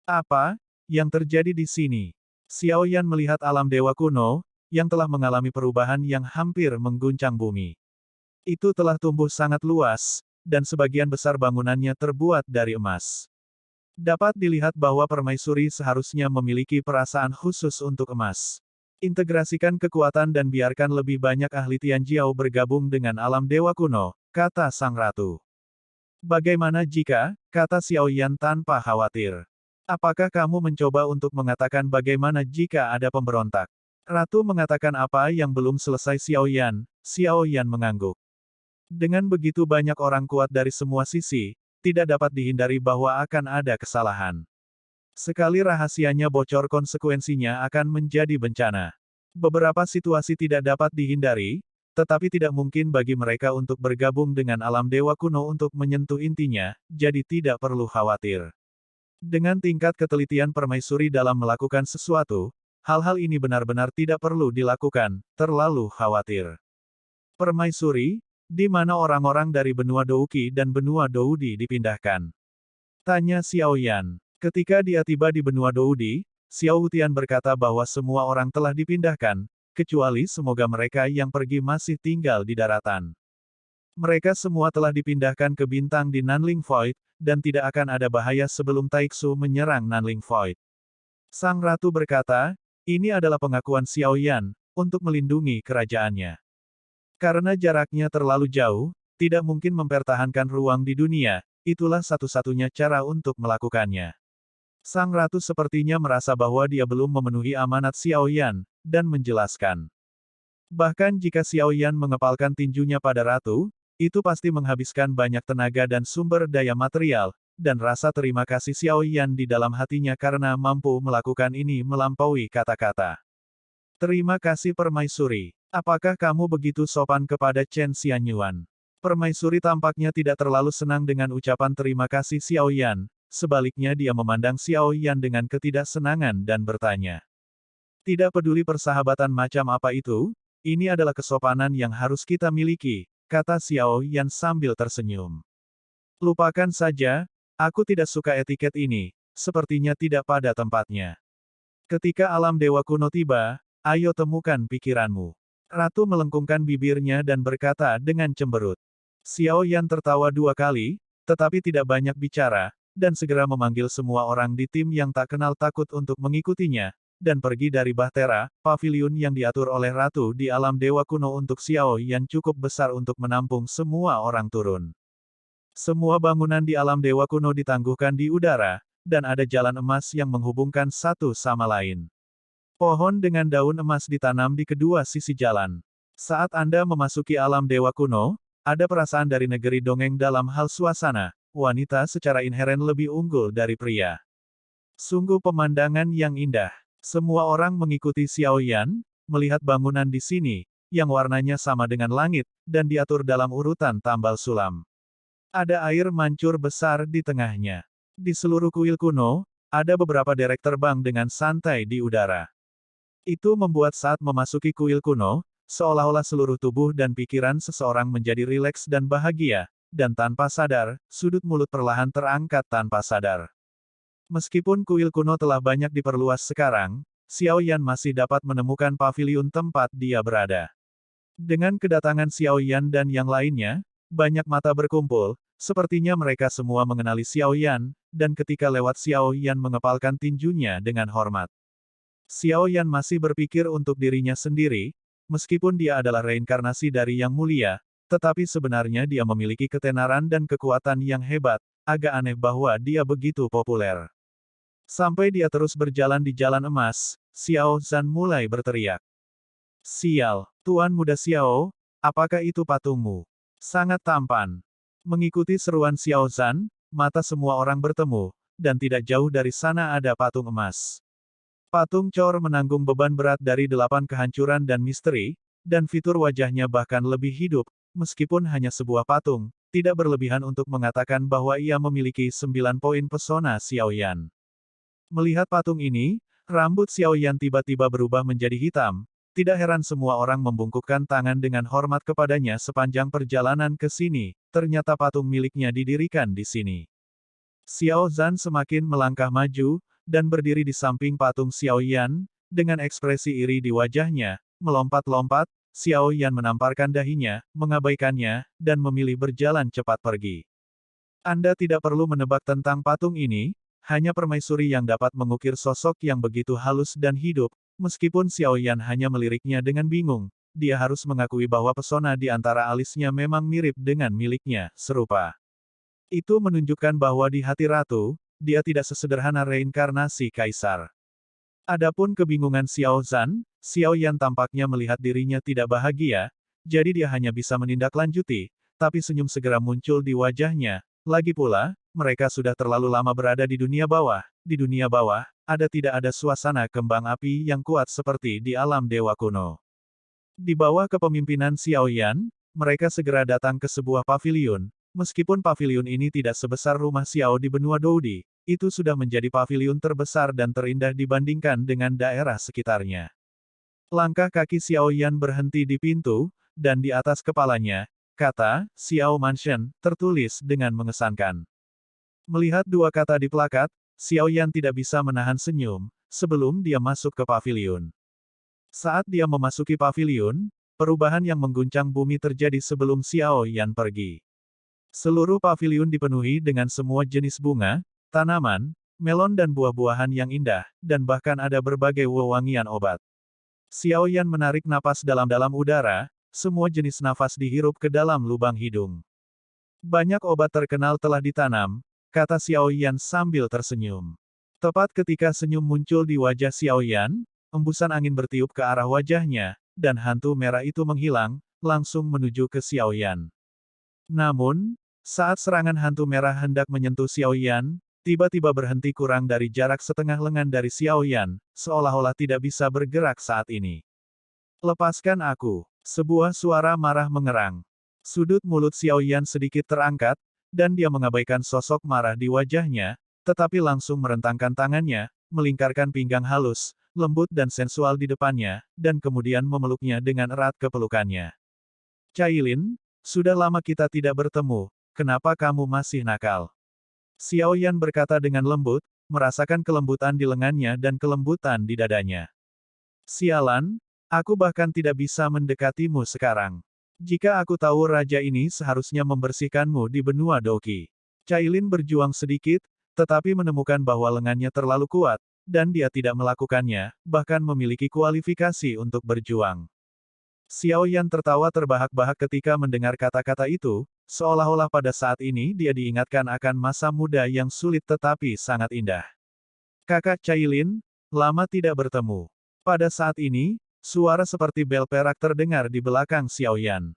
Apa yang terjadi di sini? Xiao Yan melihat alam dewa kuno, yang telah mengalami perubahan yang hampir mengguncang bumi. Itu telah tumbuh sangat luas, dan sebagian besar bangunannya terbuat dari emas. Dapat dilihat bahwa permaisuri seharusnya memiliki perasaan khusus untuk emas. Integrasikan kekuatan dan biarkan lebih banyak ahli Tianjiao bergabung dengan alam dewa kuno, kata sang ratu. Bagaimana jika, kata Xiao Yan tanpa khawatir. Apakah kamu mencoba untuk mengatakan bagaimana jika ada pemberontak? Ratu mengatakan apa yang belum selesai Xiao Yan mengangguk. Dengan begitu banyak orang kuat dari semua sisi, tidak dapat dihindari bahwa akan ada kesalahan. Sekali rahasianya bocor konsekuensinya akan menjadi bencana. Beberapa situasi tidak dapat dihindari, tetapi tidak mungkin bagi mereka untuk bergabung dengan alam dewa kuno untuk menyentuh intinya, jadi tidak perlu khawatir. Dengan tingkat ketelitian permaisuri dalam melakukan sesuatu, hal-hal ini benar-benar tidak perlu dilakukan, terlalu khawatir. Permaisuri, di mana orang-orang dari benua Douqi dan benua Doudi dipindahkan? Tanya Xiao Yan. Ketika dia tiba di benua Doudi, Xiao Hutian berkata bahwa semua orang telah dipindahkan, kecuali semoga mereka yang pergi masih tinggal di daratan. Mereka semua telah dipindahkan ke bintang di Nanling Void, dan tidak akan ada bahaya sebelum Taiksu menyerang Nanling Void. Sang Ratu berkata, ini adalah pengakuan Xiao Yan, untuk melindungi kerajaannya. Karena jaraknya terlalu jauh, tidak mungkin mempertahankan ruang di dunia, itulah satu-satunya cara untuk melakukannya. Sang Ratu sepertinya merasa bahwa dia belum memenuhi amanat Xiao Yan, dan menjelaskan. Bahkan jika Xiao Yan mengepalkan tinjunya pada Ratu, itu pasti menghabiskan banyak tenaga dan sumber daya material, dan rasa terima kasih Xiao Yan di dalam hatinya karena mampu melakukan ini melampaui kata-kata. Terima kasih Permaisuri. Apakah kamu begitu sopan kepada Chen Xianyuan? Permaisuri tampaknya tidak terlalu senang dengan ucapan terima kasih Xiao Yan, sebaliknya dia memandang Xiao Yan dengan ketidaksenangan dan bertanya. Tidak peduli persahabatan macam apa itu, ini adalah kesopanan yang harus kita miliki, kata Xiao Yan sambil tersenyum. Lupakan saja, aku tidak suka etiket ini, sepertinya tidak pada tempatnya. Ketika alam dewa kuno tiba, ayo temukan pikiranmu. Ratu melengkungkan bibirnya dan berkata dengan cemberut. Xiao Yan tertawa 2 kali, tetapi tidak banyak bicara, dan segera memanggil semua orang di tim yang tak kenal takut untuk mengikutinya, dan pergi dari Bahtera, paviliun yang diatur oleh Ratu di alam dewa kuno untuk Xiao Yan cukup besar untuk menampung semua orang turun. Semua bangunan di alam dewa kuno ditangguhkan di udara, dan ada jalan emas yang menghubungkan satu sama lain. Pohon dengan daun emas ditanam di kedua sisi jalan. Saat Anda memasuki alam dewa kuno, ada perasaan dari negeri dongeng dalam hal suasana, wanita secara inheren lebih unggul dari pria. Sungguh pemandangan yang indah. Semua orang mengikuti Xiao Yan, melihat bangunan di sini, yang warnanya sama dengan langit, dan diatur dalam urutan tambal sulam. Ada air mancur besar di tengahnya. Di seluruh kuil kuno, ada beberapa derek terbang dengan santai di udara. Itu membuat saat memasuki kuil kuno, seolah-olah seluruh tubuh dan pikiran seseorang menjadi rileks dan bahagia, dan tanpa sadar, sudut mulut perlahan terangkat tanpa sadar. Meskipun kuil kuno telah banyak diperluas sekarang, Xiao Yan masih dapat menemukan paviliun tempat dia berada. Dengan kedatangan Xiao Yan dan yang lainnya, banyak mata berkumpul, sepertinya mereka semua mengenali Xiao Yan, dan ketika lewat Xiao Yan mengepalkan tinjunya dengan hormat. Xiao Yan masih berpikir untuk dirinya sendiri, meskipun dia adalah reinkarnasi dari Yang Mulia, tetapi sebenarnya dia memiliki ketenaran dan kekuatan yang hebat, agak aneh bahwa dia begitu populer. Sampai dia terus berjalan di jalan emas, Xiao Zhan mulai berteriak. Sial, Tuan Muda Xiao, apakah itu patungmu? Sangat tampan. Mengikuti seruan Xiao Zhan, mata semua orang bertemu, dan tidak jauh dari sana ada patung emas. Patung Chor menanggung beban berat dari 8 kehancuran dan misteri, dan fitur wajahnya bahkan lebih hidup, meskipun hanya sebuah patung, tidak berlebihan untuk mengatakan bahwa ia memiliki 9 poin pesona Xiao Yan. Melihat patung ini, rambut Xiao Yan tiba-tiba berubah menjadi hitam, tidak heran semua orang membungkukkan tangan dengan hormat kepadanya sepanjang perjalanan ke sini, ternyata patung miliknya didirikan di sini. Xiao Zhan semakin melangkah maju, dan berdiri di samping patung Xiao Yan, dengan ekspresi iri di wajahnya, melompat-lompat, Xiao Yan menamparkan dahinya, mengabaikannya, dan memilih berjalan cepat pergi. Anda tidak perlu menebak tentang patung ini, hanya permaisuri yang dapat mengukir sosok yang begitu halus dan hidup, meskipun Xiao Yan hanya meliriknya dengan bingung, dia harus mengakui bahwa pesona di antara alisnya memang mirip dengan miliknya, serupa. Itu menunjukkan bahwa di hati ratu, dia tidak sesederhana reinkarnasi kaisar. Adapun kebingungan Xiao Zhan, Xiao Yan tampaknya melihat dirinya tidak bahagia, jadi dia hanya bisa menindaklanjuti, tapi senyum segera muncul di wajahnya. Lagi pula, mereka sudah terlalu lama berada di dunia bawah. Di dunia bawah, tidak ada suasana kembang api yang kuat seperti di alam dewa kuno. Di bawah kepemimpinan Xiao Yan, mereka segera datang ke sebuah paviliun. Meskipun paviliun ini tidak sebesar rumah Xiao di benua Doudi, itu sudah menjadi paviliun terbesar dan terindah dibandingkan dengan daerah sekitarnya. Langkah kaki Xiao Yan berhenti di pintu, dan di atas kepalanya, kata, Xiao Mansion, tertulis dengan mengesankan. Melihat dua kata di plakat, Xiao Yan tidak bisa menahan senyum, sebelum dia masuk ke paviliun. Saat dia memasuki paviliun, perubahan yang mengguncang bumi terjadi sebelum Xiao Yan pergi. Seluruh paviliun dipenuhi dengan semua jenis bunga, tanaman, melon dan buah-buahan yang indah, dan bahkan ada berbagai wewangian obat. Xiao Yan menarik napas dalam-dalam udara, semua jenis nafas dihirup ke dalam lubang hidung. Banyak obat terkenal telah ditanam, kata Xiao Yan sambil tersenyum. Tepat ketika senyum muncul di wajah Xiao Yan, embusan angin bertiup ke arah wajahnya, dan hantu merah itu menghilang, langsung menuju ke Xiao Yan. Namun, saat serangan hantu merah hendak menyentuh Xiao Yan, tiba-tiba berhenti kurang dari jarak setengah lengan dari Xiao Yan, seolah-olah tidak bisa bergerak saat ini. Lepaskan aku. Sebuah suara marah mengerang. Sudut mulut Xiao Yan sedikit terangkat, dan dia mengabaikan sosok marah di wajahnya, tetapi langsung merentangkan tangannya, melingkarkan pinggang halus, lembut dan sensual di depannya, dan kemudian memeluknya dengan erat ke pelukannya. Cailin, sudah lama kita tidak bertemu, kenapa kamu masih nakal? Xiao Yan berkata dengan lembut, merasakan kelembutan di lengannya dan kelembutan di dadanya. Sialan, aku bahkan tidak bisa mendekatimu sekarang. Jika aku tahu raja ini seharusnya membersihkanmu di benua Doki. Cailin berjuang sedikit, tetapi menemukan bahwa lengannya terlalu kuat, dan dia tidak melakukannya, bahkan memiliki kualifikasi untuk berjuang. Xiao Yan tertawa terbahak-bahak ketika mendengar kata-kata itu, seolah-olah pada saat ini dia diingatkan akan masa muda yang sulit tetapi sangat indah. Kakak Cailin, lama tidak bertemu. Pada saat ini, suara seperti bel perak terdengar di belakang Xiao Yan.